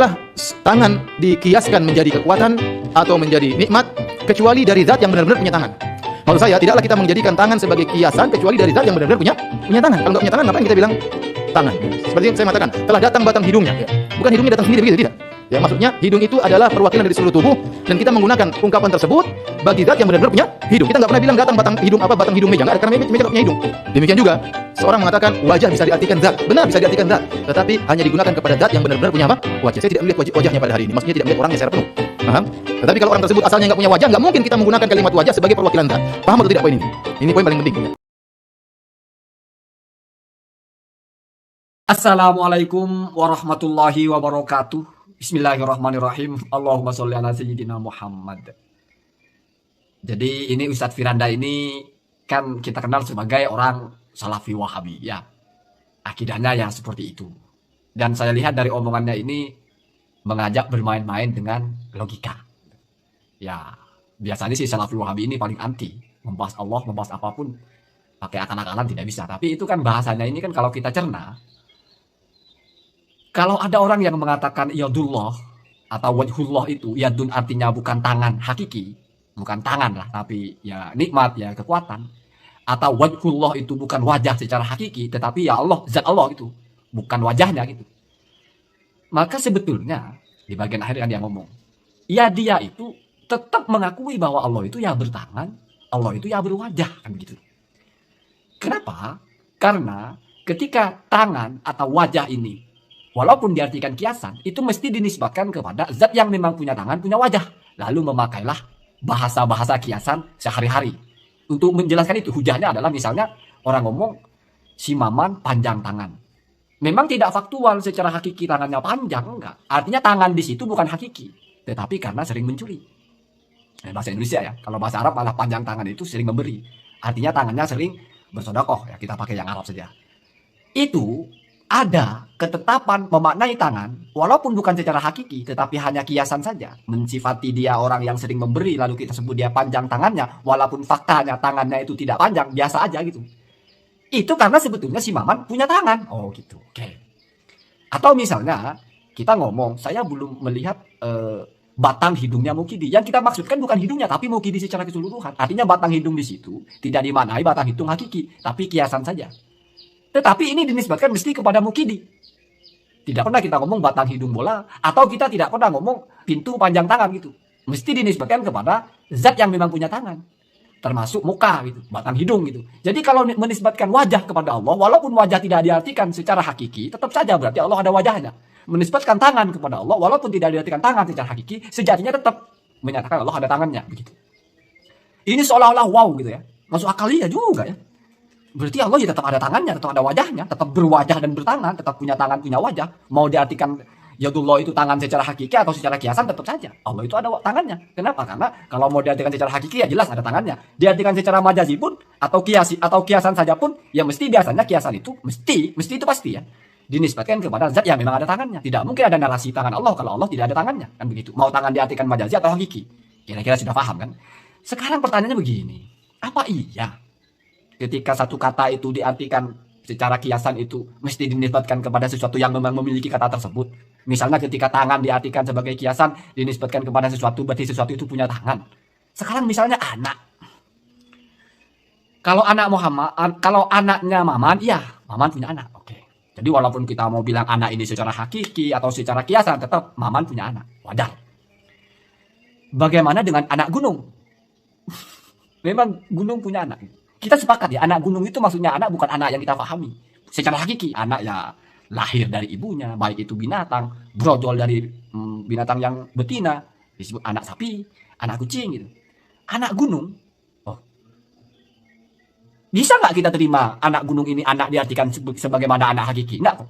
tidaklah tangan dikiaskan menjadi kekuatan atau menjadi nikmat kecuali dari zat yang benar-benar punya tangan. Maksud saya, tidaklah kita menjadikan tangan sebagai kiasan kecuali dari zat yang benar-benar punya tangan. Kalau nggak punya tangan, ngapain kita bilang tangan? Seperti yang saya mengatakan, telah datang batang hidungnya. Ya. Bukan hidungnya datang sendiri, begitu, tidak. Ya, maksudnya hidung itu adalah perwakilan dari seluruh tubuh, dan kita menggunakan ungkapan tersebut bagi zat yang benar-benar punya hidung. Kita nggak pernah bilang datang batang hidung meja, nggak ada, karena meja punya hidung. Demikian juga seorang mengatakan wajah bisa diartikan zat, benar bisa diartikan zat, tetapi hanya digunakan kepada zat yang benar-benar punya apa? Wajah. Saya tidak melihat wajahnya pada hari ini, maksudnya tidak melihat orangnya secara penuh. Paham? Tetapi kalau orang tersebut asalnya nggak punya wajah, nggak mungkin kita menggunakan kalimat wajah sebagai perwakilan zat. Paham atau tidak poin ini? Ini poin paling penting. Assalamualaikum warahmatullahi wabarakatuh. Bismillahirrahmanirrahim. Allahumma sholli ala sayyidina Muhammad. Jadi ini Ustadz Firanda ini kan kita kenal sebagai orang Salafi Wahabi ya. Akidahnya yang seperti itu. Dan saya lihat dari omongannya ini mengajak bermain-main dengan logika. Ya, biasanya sih Salafi Wahabi ini paling anti membahas Allah, membahas apapun pakai akal-akalan tidak bisa. Tapi itu kan bahasanya ini kan kalau kita cerna, kalau ada orang yang mengatakan yadullah atau wajhullah itu, yadun artinya bukan tangan hakiki, bukan tangan lah, tapi ya nikmat, ya kekuatan. Atau wajhullah itu bukan wajah secara hakiki, tetapi ya Allah, zat Allah itu, bukan wajahnya gitu. Maka sebetulnya, di bagian akhir kan dia ngomong, ya dia itu tetap mengakui bahwa Allah itu ya bertangan, Allah itu ya berwajah, kan begitu. Kenapa? Karena ketika tangan atau wajah ini walaupun diartikan kiasan, itu mesti dinisbatkan kepada zat yang memang punya tangan, punya wajah. Lalu memakailah bahasa-bahasa kiasan sehari-hari. Untuk menjelaskan itu, hujahnya adalah misalnya orang ngomong, si Maman panjang tangan. Memang tidak faktual secara hakiki tangannya panjang, enggak. Artinya tangan di situ bukan hakiki, tetapi karena sering mencuri. Bahasa Indonesia ya, kalau bahasa Arab malah panjang tangan itu sering memberi. Artinya tangannya sering bersedekah, ya kita pakai yang Arab saja. Itu ada ketetapan memaknai tangan, walaupun bukan secara hakiki, tetapi hanya kiasan saja. Mensifati dia orang yang sering memberi, lalu kita sebut dia panjang tangannya, walaupun faktanya tangannya itu tidak panjang, biasa aja gitu. Itu karena sebetulnya si Maman punya tangan. Oh gitu, oke. Atau misalnya, kita ngomong, saya belum melihat batang hidungnya Mukidi. Yang kita maksudkan bukan hidungnya, tapi Mukidi secara keseluruhan. Artinya batang hidung di situ tidak dimaknai batang hidung hakiki, tapi kiasan saja. Tetapi ini dinisbatkan mesti kepada Mukidi. Tidak pernah kita ngomong batang hidung bola, atau kita tidak pernah ngomong pintu panjang tangan gitu. Mesti dinisbatkan kepada zat yang memang punya tangan. Termasuk muka gitu, batang hidung gitu. Jadi kalau menisbatkan wajah kepada Allah, walaupun wajah tidak diartikan secara hakiki, tetap saja berarti Allah ada wajahnya. Menisbatkan tangan kepada Allah, walaupun tidak diartikan tangan secara hakiki, sejatinya tetap menyatakan Allah ada tangannya begitu. Ini seolah-olah wow gitu ya. Masuk akal ya juga ya. Berarti Allah ya tetap ada tangannya, tetap ada wajahnya, tetap berwajah dan bertangan, tetap punya tangan, punya wajah. Mau diartikan yadullah itu tangan secara hakiki atau secara kiasan, tetap saja Allah itu ada tangannya. Kenapa? Karena kalau mau diartikan secara hakiki ya jelas ada tangannya. Diartikan secara majazi pun atau kiasan saja pun ya mesti biasanya kiasan itu mesti itu pasti ya dinisbatkan kepada zat yang memang ada tangannya. Tidak mungkin ada narasi tangan Allah kalau Allah tidak ada tangannya, kan begitu. Mau tangan diartikan majazi atau hakiki? Kira-kira sudah paham kan? Sekarang pertanyaannya begini, apa iya ketika satu kata itu diartikan secara kiasan itu mesti dinisbatkan kepada sesuatu yang memang memiliki kata tersebut? Misalnya ketika tangan diartikan sebagai kiasan dinisbatkan kepada sesuatu, berarti sesuatu itu punya tangan. Sekarang misalnya anak. Kalau anaknya Maman, iya, Maman punya anak. Oke. Jadi walaupun kita mau bilang anak ini secara hakiki atau secara kiasan, tetap Maman punya anak. Wajar. Bagaimana dengan anak gunung? Memang gunung punya anak. Kita sepakat ya, anak gunung itu maksudnya anak bukan anak yang kita pahami. Secara hakiki, anak ya lahir dari ibunya, baik itu binatang, brojol dari binatang yang betina, disebut anak sapi, anak kucing gitu. Anak gunung, oh, bisa nggak kita terima anak gunung ini anak diartikan sebagaimana anak hakiki? Enggak kok.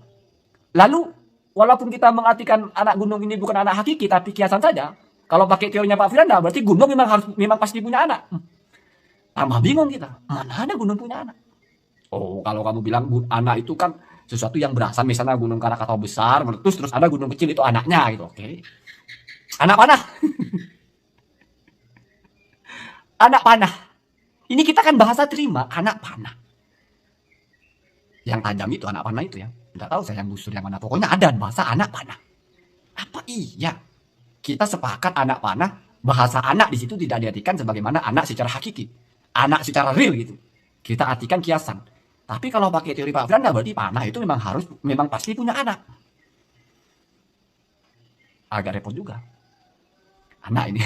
Lalu, walaupun kita mengartikan anak gunung ini bukan anak hakiki, tapi kiasan saja, kalau pakai teorinya Pak Firanda, berarti gunung memang pasti punya anak. Tambah bingung kita, mana ada gunung punya anak? Oh, kalau kamu bilang anak itu kan sesuatu yang berasal, misalnya gunung Krakatau besar, meletus, terus ada gunung kecil itu anaknya gitu, oke. Anak panah. Anak panah. Ini kita kan bahasa terima, anak panah. Yang tajam itu anak panah itu ya. Tidak tahu saya yang busur yang mana, pokoknya ada bahasa anak panah. Apa iya. Kita sepakat anak panah, bahasa anak di situ tidak diartikan sebagaimana anak secara hakiki, anak secara real gitu. Kita artikan kiasan. Tapi kalau pakai teori Pak Firanda berarti panah itu memang pasti punya anak. Agak repot juga. Anak ini.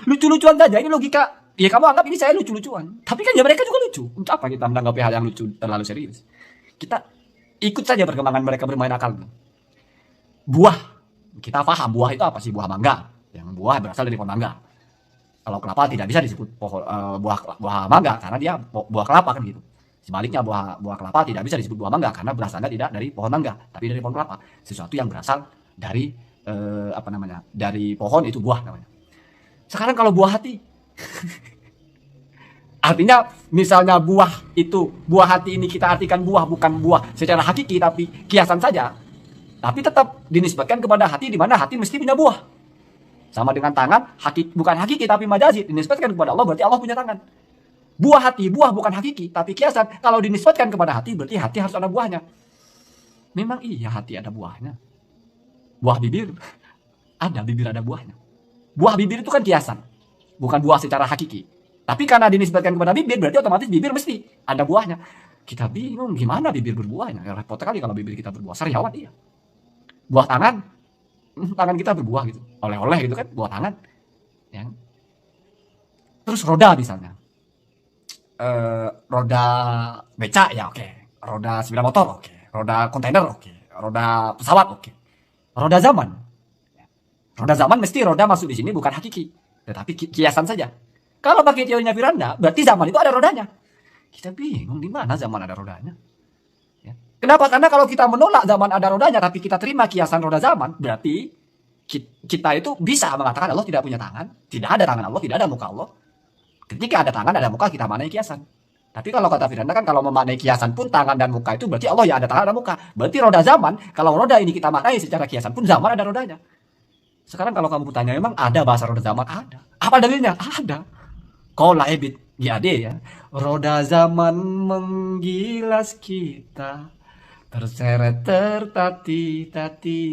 Lucu-lucuan saja ini logika. Ya kamu anggap ini saya lucu-lucuan. Tapi kan ya mereka juga lucu. Untuk apa kita menanggapi hal yang lucu terlalu serius? Kita ikut saja perkembangan mereka bermain akal. Buah. Kita paham buah itu apa sih? Buah mangga. Yang buah berasal dari pohon mangga. Kalau kelapa tidak bisa disebut buah mangga karena dia buah kelapa kan gitu. Sebaliknya buah kelapa tidak bisa disebut buah mangga karena berasalnya tidak dari pohon mangga, tapi dari pohon kelapa. Sesuatu yang berasal dari dari pohon itu buah namanya. Sekarang kalau buah hati, artinya misalnya buah hati ini kita artikan buah bukan buah secara hakiki tapi kiasan saja. Tapi tetap dinisbatkan kepada hati di mana hati mesti punya buah. Sama dengan tangan, bukan hakiki tapi majazi, dinisbatkan kepada Allah berarti Allah punya tangan. Buah hati, buah bukan hakiki tapi kiasan. Kalau dinisbatkan kepada hati berarti hati harus ada buahnya. Memang iya hati ada buahnya. Buah bibir, bibir ada buahnya. Buah bibir itu kan kiasan, bukan buah secara hakiki. Tapi karena dinisbatkan kepada bibir berarti otomatis bibir mesti ada buahnya. Kita bingung gimana bibir berbuahnya. Ya, repot sekali kalau bibir kita berbuah. Sariawan iya. Buah tangan kita berbuah gitu, oleh-oleh gitu kan, buah tangan. Ya. Terus roda misalnya, roda becak ya oke, roda sepeda motor oke, roda kontainer oke, roda pesawat oke, roda zaman. Roda zaman mesti roda masuk di sini bukan hakiki, tetapi kiasan saja. Kalau pakai teorinya Firanda, berarti zaman itu ada rodanya. Kita bingung di mana zaman ada rodanya. Kenapa? Karena kalau kita menolak zaman ada rodanya, tapi kita terima kiasan roda zaman, berarti kita itu bisa mengatakan Allah tidak punya tangan, tidak ada tangan Allah, tidak ada muka Allah. Ketika ada tangan, ada muka, kita maknai kiasan. Tapi kalau kata Firanda kan, kalau memaknai kiasan pun tangan dan muka itu berarti Allah ya ada tangan, ada muka. Berarti roda zaman, kalau roda ini kita maknai secara kiasan pun zaman ada rodanya. Sekarang kalau kamu tanya, memang ada bahasa roda zaman? Ada. Apa dalilnya? Ada. Qala Ibid GAD ya. Roda zaman menggilas kita, terseret tertati-tati,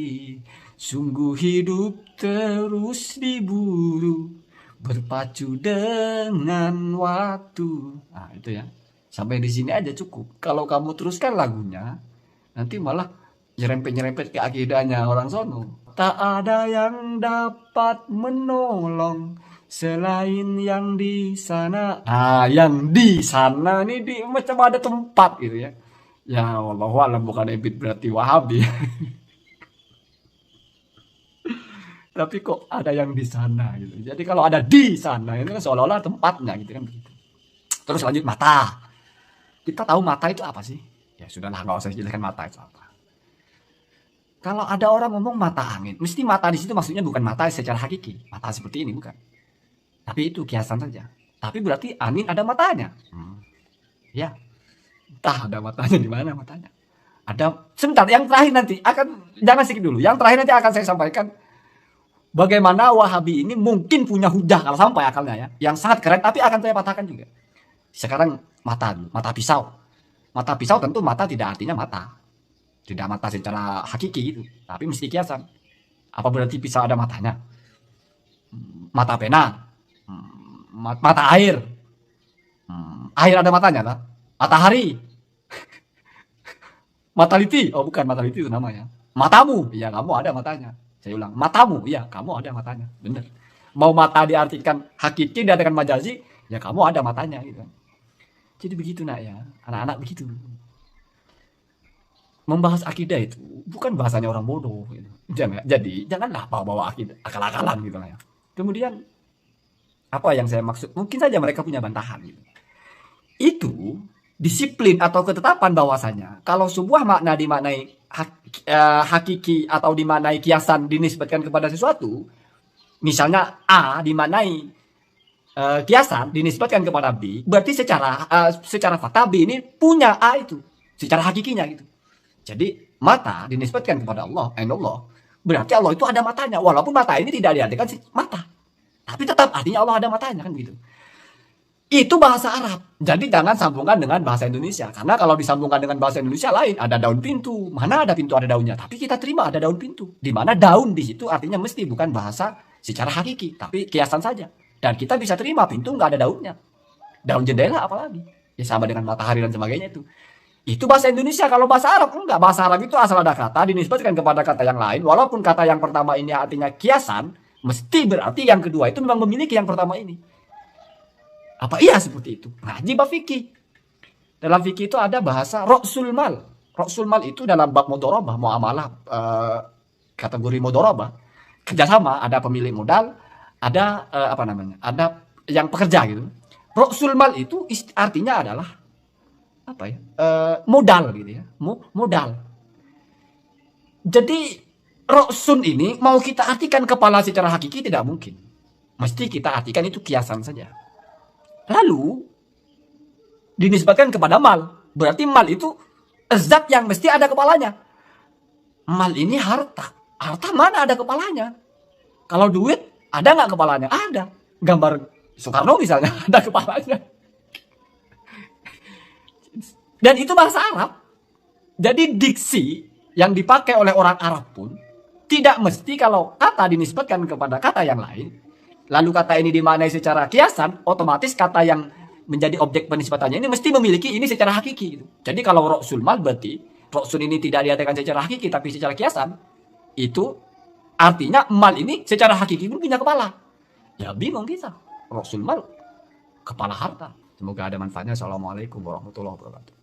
sungguh hidup terus diburu, berpacu dengan waktu. Nah itu ya. Sampai di sini aja cukup. Kalau kamu teruskan lagunya, nanti malah nyerempet-nyerempet ke akidahnya orang sono. Tak ada yang dapat menolong selain yang di sana. Nah, yang di sana ini macam ada tempat gitu ya. Ya wallahu alam, bukan Ibid berarti Wahabi. Tapi kok ada yang di sana gitu. Jadi kalau ada di sana itu kan seolah-olah tempatnya gitu kan begitu. Terus lanjut mata. Kita tahu mata itu apa sih? Ya sudahlah, nggak usah jelaskan mata itu apa. Kalau ada orang ngomong mata angin, mesti mata di situ maksudnya bukan mata secara hakiki, mata seperti ini bukan. Tapi itu kiasan saja. Tapi berarti angin ada matanya. Ya. Entah ada matanya di mana matanya. Ada sebentar yang terakhir nanti jangan skip dulu. Yang terakhir nanti akan saya sampaikan bagaimana Wahabi ini mungkin punya hujah kalau sampai akalnya ya, yang sangat keren tapi akan saya patahkan juga. Sekarang mata pisau. Mata pisau tentu mata tidak artinya mata. Tidak mata secara hakiki gitu, tapi mesti kiasan. Apa berarti pisau ada matanya? Mata pena, mata air, air ada matanya lah. Matahari, mataliti, oh bukan mataliti itu namanya. Matamu, iya kamu ada matanya. Saya ulang, matamu, iya kamu ada matanya. Benar. Mau mata diartikan hakiki, diartikan majazi, ya kamu ada matanya gitu. Jadi begitu nak ya, anak-anak begitu. Membahas akidah itu bukan bahasanya orang bodoh gitu. Janganlah bawa akidah akal-akalan gitu lah ya. Kemudian apa yang saya maksud, mungkin saja mereka punya bantahan gitu. Itu disiplin atau ketetapan bahwasanya kalau sebuah makna dimaknai hakiki atau dimaknai kiasan dinisbatkan kepada sesuatu, misalnya A dimaknai kiasan dinisbatkan kepada B, berarti secara fakta B ini punya A itu secara hakikinya gitu. Jadi mata dinisbatkan kepada Allah, berarti Allah itu ada matanya. Walaupun mata ini tidak diartikan mata, tapi tetap artinya Allah ada matanya kan gitu. Itu bahasa Arab. Jadi jangan sambungkan dengan bahasa Indonesia. Karena kalau disambungkan dengan bahasa Indonesia lain, ada daun pintu. Mana ada pintu ada daunnya. Tapi kita terima ada daun pintu. Di mana daun di situ artinya mesti bukan bahasa secara hakiki. Tapi kiasan saja. Dan kita bisa terima pintu nggak ada daunnya. Daun jendela apalagi. Ya sama dengan matahari dan sebagainya itu. Itu bahasa Indonesia. Kalau bahasa Arab enggak. Bahasa Arab itu asal ada kata dinisbatkan kepada kata yang lain. Walaupun kata yang pertama ini artinya kiasan, mesti berarti yang kedua itu memang memiliki yang pertama ini. Apa iya seperti itu? Ngaji bab fikih. Dalam fikih itu ada bahasa roksul mal. Roksul mal itu dalam bab mudharabah, muamalah, kategori mudharabah, kerjasama, ada pemilik modal, ada ada yang pekerja gitu. Roksul mal itu artinya adalah apa ya? Modal gitu ya, modal. Jadi roksun ini mau kita artikan kepala secara hakiki tidak mungkin. Mesti kita artikan itu kiasan saja. Lalu dinisbatkan kepada mal. Berarti mal itu zat yang mesti ada kepalanya. Mal ini harta. Harta mana ada kepalanya? Kalau duit ada nggak kepalanya? Ada. Gambar Soekarno misalnya ada kepalanya. Dan itu bahasa Arab. Jadi diksi yang dipakai oleh orang Arab pun tidak mesti kalau kata dinisbatkan kepada kata yang lain. Lalu kata ini dimaknai secara kiasan, otomatis kata yang menjadi objek penisbatannya ini mesti memiliki ini secara hakiki. Gitu. Jadi kalau roksul mal berarti roksul ini tidak diartikan secara hakiki tapi secara kiasan. Itu artinya mal ini secara hakiki pun punya kepala. Ya bingung kita. Roksul mal, kepala harta. Semoga ada manfaatnya. Assalamualaikum warahmatullahi wabarakatuh.